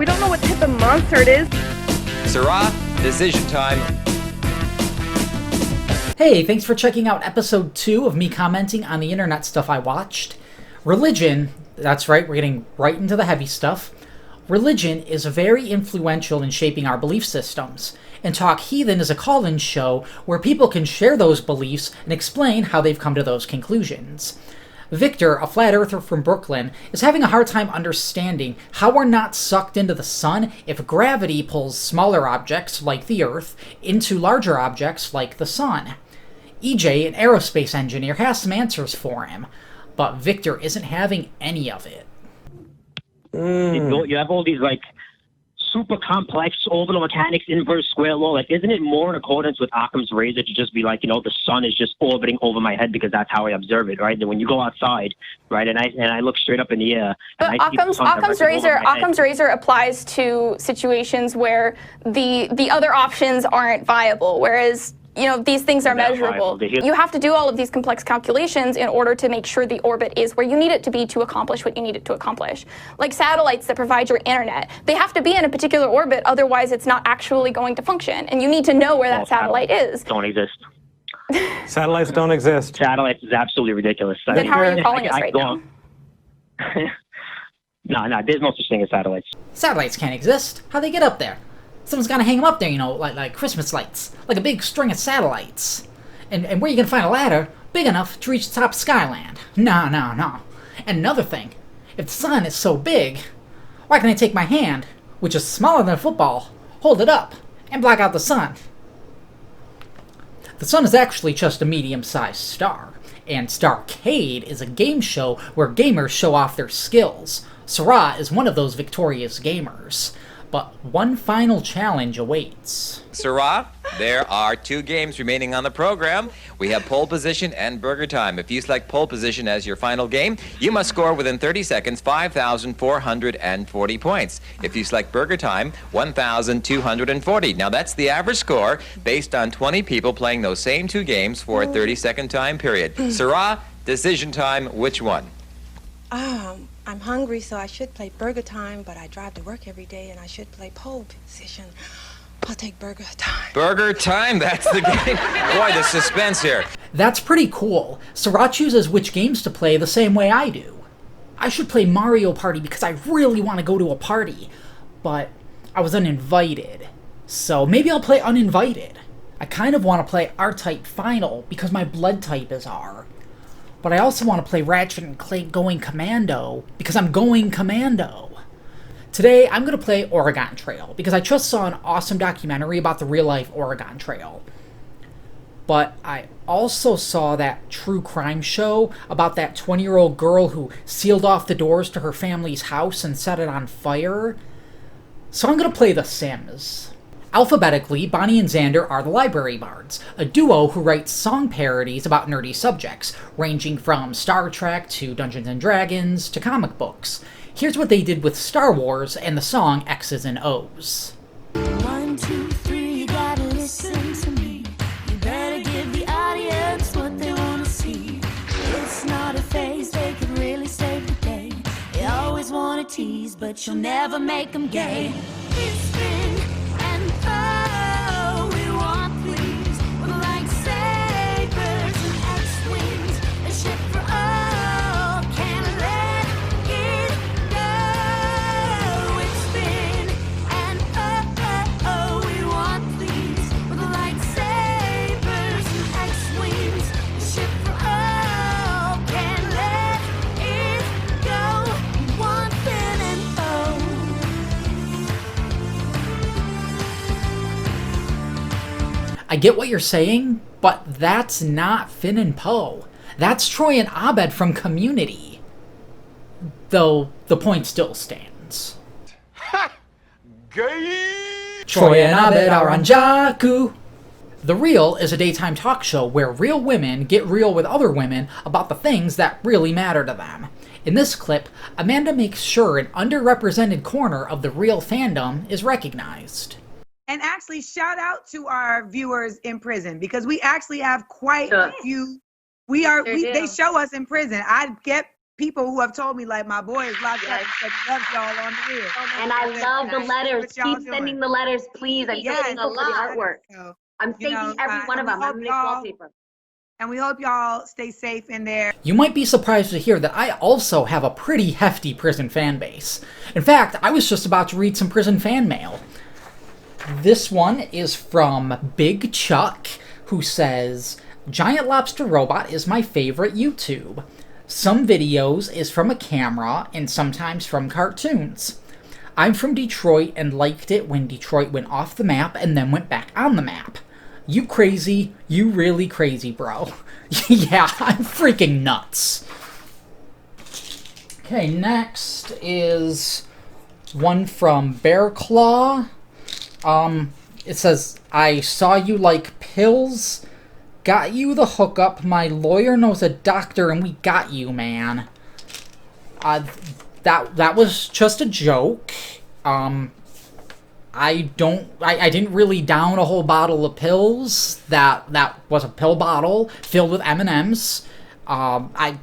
We don't know what type of monster it is. Sarah, decision time. Hey, thanks for checking out episode 2 of me commenting on the internet stuff I watched. Religion, that's right, we're getting right into the heavy stuff. Religion is very influential in shaping our belief systems, and Talk Heathen is a call-in show where people can share those beliefs and explain how they've come to those conclusions. Victor, a flat earther from Brooklyn, is having a hard time understanding how we're not sucked into the sun if gravity pulls smaller objects, like the Earth, into larger objects, like the sun. EJ, an aerospace engineer, has some answers for him, but Victor isn't having any of it. You have all these like super complex orbital mechanics, inverse square law. Like, isn't it more in accordance with Occam's razor to just be like, the sun is just orbiting over my head because that's how I observe it, right? Then when you go outside, right, and I look straight up in the air. But Occam's razor applies to situations where the other options aren't viable, whereas these things are measurable. You have to do all of these complex calculations in order to make sure the orbit is where you need it to be to accomplish what you need it to accomplish. Like satellites that provide your internet, they have to be in a particular orbit, otherwise it's not actually going to function. And you need to know where that satellite is. Don't exist. Satellites don't exist. Satellites is absolutely ridiculous. Then how are you calling us right now? No, there's no such thing as satellites. Satellites can't exist. How'd they get up there? Someone's gotta hang them up there, like Christmas lights. Like a big string of satellites. And where are you gonna find a ladder big enough to reach the top of Skyland? No. And another thing, if the sun is so big, why can't I take my hand, which is smaller than a football, hold it up, and block out the sun? The sun is actually just a medium-sized star, and Starcade is a game show where gamers show off their skills. Sarah is one of those victorious gamers. But one final challenge awaits. Sarah, there are 2 games remaining on the program. We have pole position and burger time. If you select pole position as your final game, you must score within 30 seconds 5,440 points. If you select burger time, 1,240. Now that's the average score based on 20 people playing those same 2 games for a 30-second time period. Sarah, decision time, which one? I'm hungry, so I should play burger time, but I drive to work every day, and I should play pole position. I'll take burger time. Burger time, that's the game. Boy, the suspense here. That's pretty cool. Sarah chooses which games to play the same way I do. I should play Mario Party because I really want to go to a party, but I was uninvited. So maybe I'll play uninvited. I kind of want to play R-Type Final because my blood type is R. But I also want to play Ratchet and Clank Going Commando, because I'm going commando. Today, I'm going to play Oregon Trail, because I just saw an awesome documentary about the real-life Oregon Trail. But I also saw that true crime show about that 20-year-old girl who sealed off the doors to her family's house and set it on fire. So I'm going to play The Sims. Alphabetically, Bonnie and Xander are the Library Bards, a duo who writes song parodies about nerdy subjects, ranging from Star Trek to Dungeons & Dragons to comic books. Here's what they did with Star Wars and the song X's and O's. 1, 2, 3, you gotta listen to me. You better give the audience what they wanna see. It's not a phase, they can really save the day. They always wanna tease, but you'll never make them gay. It's been we want things with lightsabers and X-wings, a ship for all, can't let it go. It's been and we want things with lightsabers and X-wings, a ship for all, can't let it go. We want Finn and Poe. I get what you're saying, but that's not Finn and Poe. That's Troy and Abed from Community. Though, the point still stands. Ha! Gay! Troy and Abed are on Jakku. The Real is a daytime talk show where real women get real with other women about the things that really matter to them. In this clip, Amanda makes sure an underrepresented corner of the Real fandom is recognized. And actually shout out to our viewers in prison, because we actually have quite a few. They show us in prison. I get people who have told me, like, my boy is locked up and said he loves y'all on the real. And I love the letters. What y'all Keep doing. sending the letters, please. I'm getting a lot. Artwork. So, I'm you know, saving every one of them. I'm gonna make wallpaper. and we hope y'all stay safe in there. You might be surprised to hear that I also have a pretty hefty prison fan base. In fact, I was just about to read some prison fan mail. This one is from Big Chuck, who says, Giant Lobster Robot is my favorite YouTube. Some videos is from a camera and sometimes from cartoons. I'm from Detroit and liked it when Detroit went off the map and then went back on the map. You crazy, you really crazy, bro. Yeah, I'm freaking nuts. Okay, next is one from Bear Claw. It says, I saw you like pills. Got you the hookup. My lawyer knows a doctor and we got you, man. That was just a joke. I didn't really down a whole bottle of pills. That was a pill bottle filled with M&Ms. I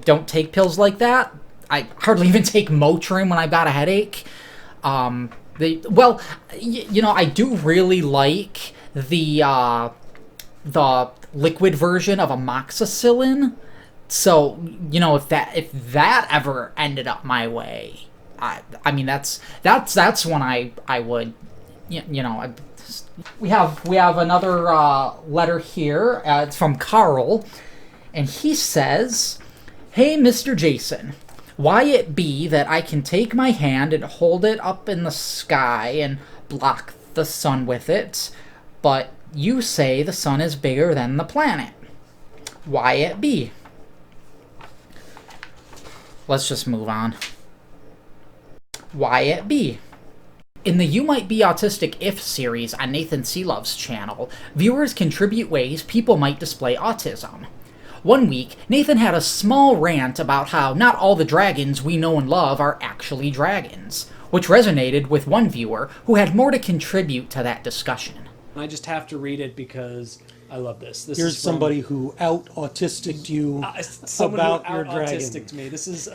don't take pills like that. I hardly even take Motrin when I've got a headache. You know, I do really like the liquid version of amoxicillin. So, you know, if that ever ended up my way, I mean that's when I would, you know. We have another letter here. It's from Carl, and he says, "Hey, Mr. Jason, why it be that I can take my hand and hold it up in the sky and block the sun with it, but you say the sun is bigger than the planet? Why it be?" Let's just move on. Why it be? In the You Might Be Autistic If series on Nathan Seelove's channel, viewers contribute ways people might display autism. One week, Nathan had a small rant about how not all the dragons we know and love are actually dragons, which resonated with one viewer who had more to contribute to that discussion. I just have to read it because I love this. Here's somebody who out-autisticed you about your dragon. Autistic me. This is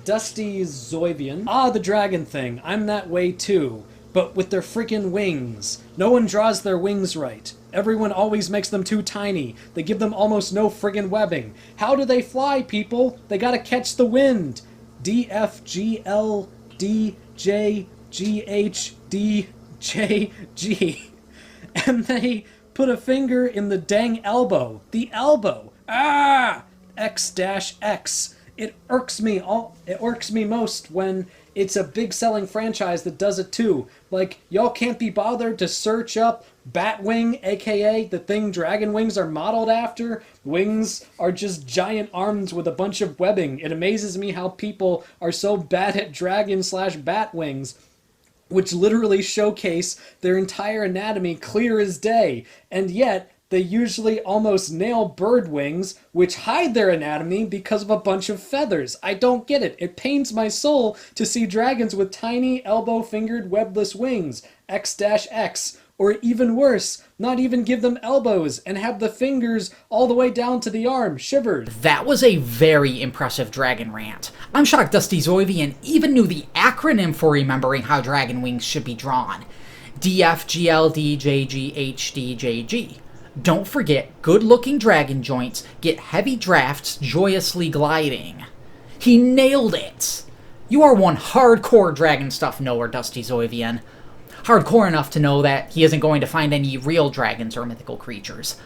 Dusty Zoivian. The dragon thing. I'm that way too, but with their freaking wings. No one draws their wings right. Everyone always makes them too tiny. They give them almost no friggin' webbing. How do they fly, people? They gotta catch the wind. D, F, G, L, D, J, G, H, D, J, G. And they put a finger in the dang elbow. The elbow. X-X. It irks me most when it's a big selling franchise that does it too. Like, y'all can't be bothered to search up Batwing, aka the thing dragon wings are modeled after. Wings are just giant arms with a bunch of webbing. It amazes me how people are so bad at dragon/bat wings, which literally showcase their entire anatomy clear as day, and yet they usually almost nail bird wings, which hide their anatomy because of a bunch of feathers. I don't get it. It pains my soul to see dragons with tiny, elbow-fingered, webless wings, X-X, or even worse, not even give them elbows and have the fingers all the way down to the arm, shivered. That was a very impressive dragon rant. I'm shocked Dusty Zoivian even knew the acronym for remembering how dragon wings should be drawn. DFGLDJGHDJG. Don't forget, good-looking dragon joints get heavy drafts joyously gliding. He nailed it! You are one hardcore dragon stuff knower, Dusty Zoivian. Hardcore enough to know that he isn't going to find any real dragons or mythical creatures.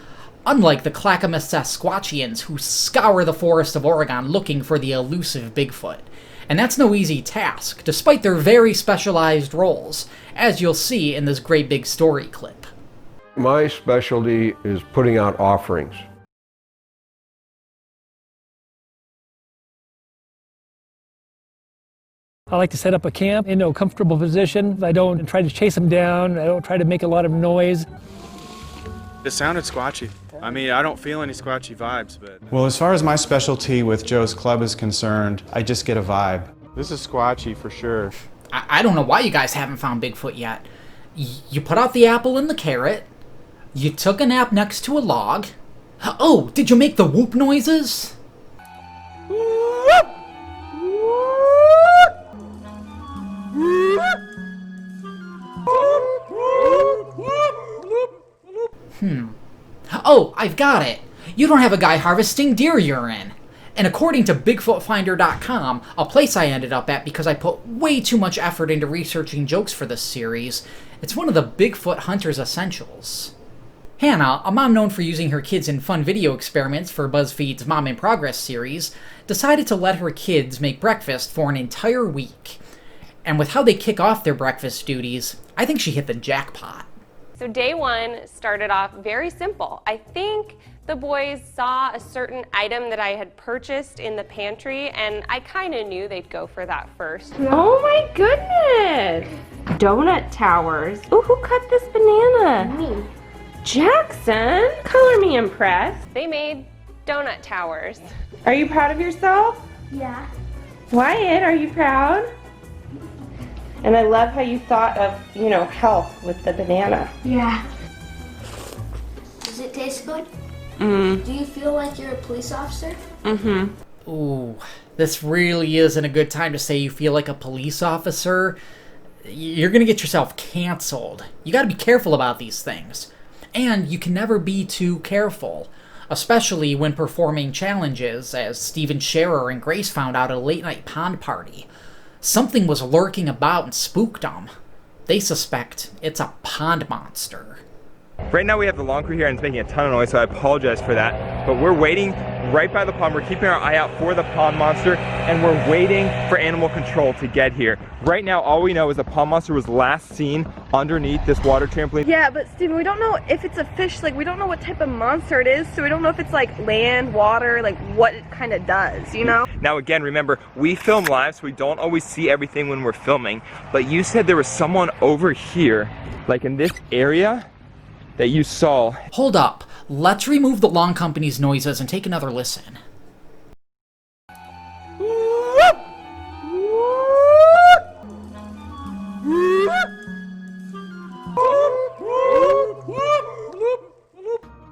Unlike the Clackamas Sasquatchians who scour the forest of Oregon looking for the elusive Bigfoot. And that's no easy task, despite their very specialized roles, as you'll see in this great big story clip. My specialty is putting out offerings. I like to set up a camp in a comfortable position. I don't try to chase them down. I don't try to make a lot of noise. It sounded squatchy. I mean, I don't feel any squatchy vibes, but... Well, as far as my specialty with Joe's Club is concerned, I just get a vibe. This is squatchy for sure. I don't know why you guys haven't found Bigfoot yet. You put out the apple and the carrot. You took a nap next to a log. Oh, did you make the whoop noises? Whoop! Oh, I've got it. You don't have a guy harvesting deer urine. And according to BigfootFinder.com, a place I ended up at because I put way too much effort into researching jokes for this series, it's one of the Bigfoot Hunter's essentials. Hannah, a mom known for using her kids in fun video experiments for BuzzFeed's Mom in Progress series, decided to let her kids make breakfast for an entire week. And with how they kick off their breakfast duties, I think she hit the jackpot. So day one started off very simple. I think the boys saw a certain item that I had purchased in the pantry, and I kind of knew they'd go for that first. Oh my goodness! Donut towers. Ooh, who cut this banana? Me. Jackson, color me impressed. They made donut towers. Are you proud of yourself? Yeah. Wyatt, are you proud? And I love how you thought of, health with the banana. Yeah. Does it taste good? Mm. Do you feel like you're a police officer? Mm-hmm. Ooh, this really isn't a good time to say you feel like a police officer. You're gonna get yourself canceled. You gotta be careful about these things. And you can never be too careful, especially when performing challenges, as Steven Scherer and Grace found out at a late-night pond party. Something was lurking about and spooked them. They suspect it's a pond monster. Right now we have the lawn crew here and it's making a ton of noise, so I apologize for that. But we're waiting right by the pond. We're keeping our eye out for the pond monster, and we're waiting for animal control to get here. Right now, all we know is the pond monster was last seen underneath this water trampoline. Yeah, but Steven, we don't know if it's a fish. Like, we don't know what type of monster it is, so we don't know if it's like land, water, like what it kind of does, you know? Now again, remember, we film live, so we don't always see everything when we're filming, but you said there was someone over here, like in this area, that you saw. Hold up. Let's remove the lawn company's noises and take another listen.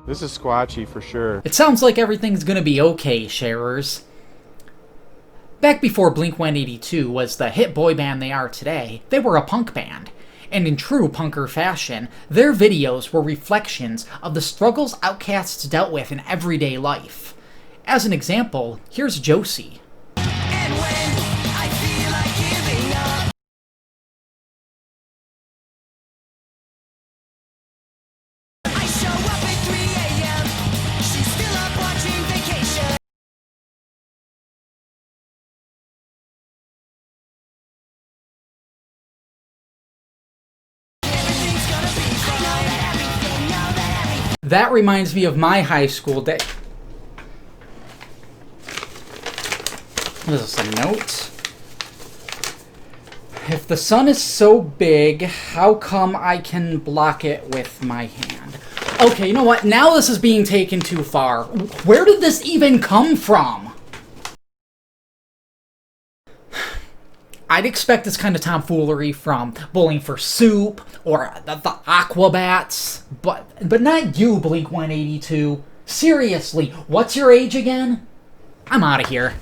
This is squatchy for sure. It sounds like everything's gonna be okay, sharers. Back before Blink-182 was the hit boy band they are today, they were a punk band. And in true punker fashion, their videos were reflections of the struggles outcasts dealt with in everyday life. As an example, here's Josie. That reminds me of my high school day. This is some notes. If the sun is so big, how come I can block it with my hand? Okay, you know what? Now this is being taken too far. Where did this even come from? I'd expect this kind of tomfoolery from Bowling for Soup or the Aquabats, but not you, Blink-182. Seriously, what's your age again? I'm out of here.